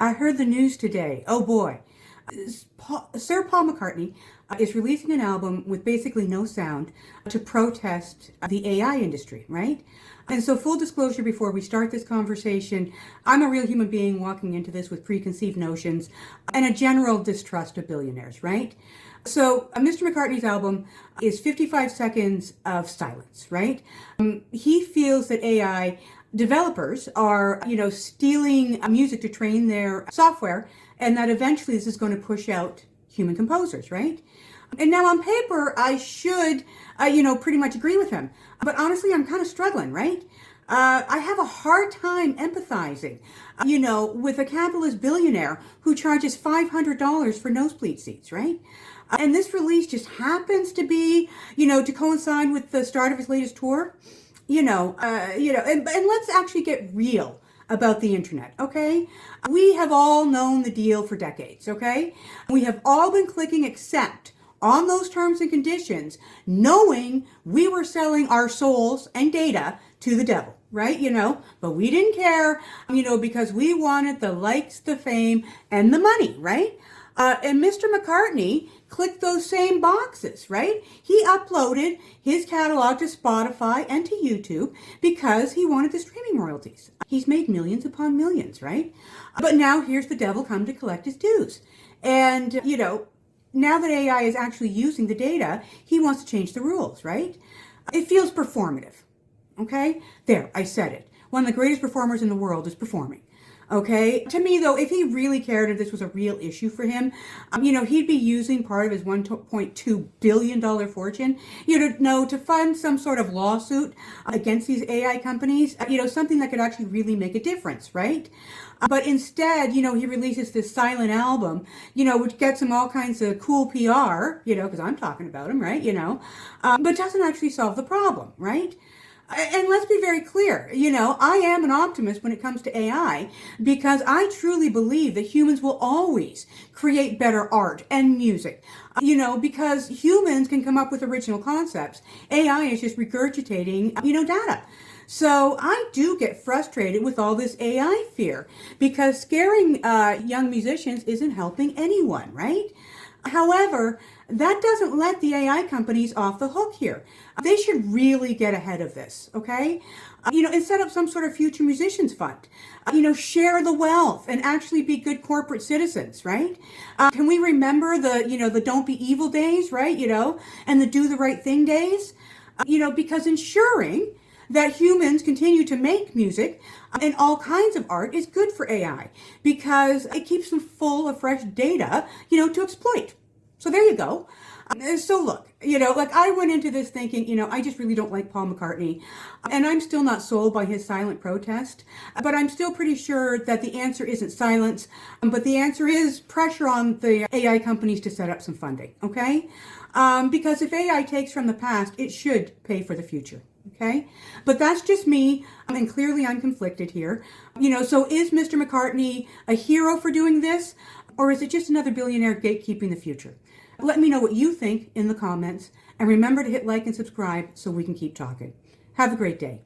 I heard the news today. Oh boy. Sir Paul McCartney is releasing an album with basically no sound to protest the AI industry, right? And so full disclosure before we start this conversation, I'm a real human being walking into this with preconceived notions and a general distrust of billionaires, right? So Mr. McCartney's album is 55 seconds of silence, right? He feels that AI developers are, stealing music to train their software, and that eventually this is going to push out human composers, right? And now on paper, I should, pretty much agree with him. But honestly, I'm kind of struggling, right? I have a hard time empathizing, with a capitalist billionaire who charges $500 for nosebleed seats, right? And this release just happens to be, to coincide with the start of his latest tour, and let's actually get real about the internet, okay? We have all known the deal for decades, okay? We have all been clicking accept on those terms and conditions, knowing we were selling our souls and data to the devil, right? But we didn't care, because we wanted the likes, the fame, and the money, right? And Mr. McCartney clicked those same boxes, right? He uploaded his catalog to Spotify and to YouTube because he wanted the streaming royalties. He's made millions upon millions, right? But now here's the devil come to collect his dues. And, now that AI is actually using the data, he wants to change the rules, right? It feels performative, okay? There, I said it. One of the greatest performers in the world is performing. Okay. To me, though, if he really cared, if this was a real issue for him, he'd be using part of his $1.2 billion fortune, to fund some sort of lawsuit against these AI companies, something that could actually really make a difference, right? But instead, he releases this silent album, which gets him all kinds of cool PR, because I'm talking about him, right? But doesn't actually solve the problem, right? And let's be very clear, I am an optimist when it comes to AI because I truly believe that humans will always create better art and music, because humans can come up with original concepts. AI is just regurgitating, data. So I do get frustrated with all this AI fear because scaring young musicians isn't helping anyone, right? However, that doesn't let the AI companies off the hook here. They should really get ahead of this, okay? And set up some sort of future musicians fund. Share the wealth and actually be good corporate citizens, right? Can we remember the don't be evil days, right? And the do the right thing days? Because ensuring that humans continue to make music and all kinds of art is good for AI because it keeps them full of fresh data, to exploit. So there you go. So look, I went into this thinking, I just really don't like Paul McCartney, and I'm still not sold by his silent protest, but I'm still pretty sure that the answer isn't silence, but the answer is pressure on the AI companies to set up some funding, okay? Because if AI takes from the past, it should pay for the future. Okay, but that's just me, and clearly I'm conflicted here. So is Mr. McCartney a hero for doing this, or is it just another billionaire gatekeeping the future? Let me know what you think in the comments, and remember to hit like and subscribe so we can keep talking. Have a great day.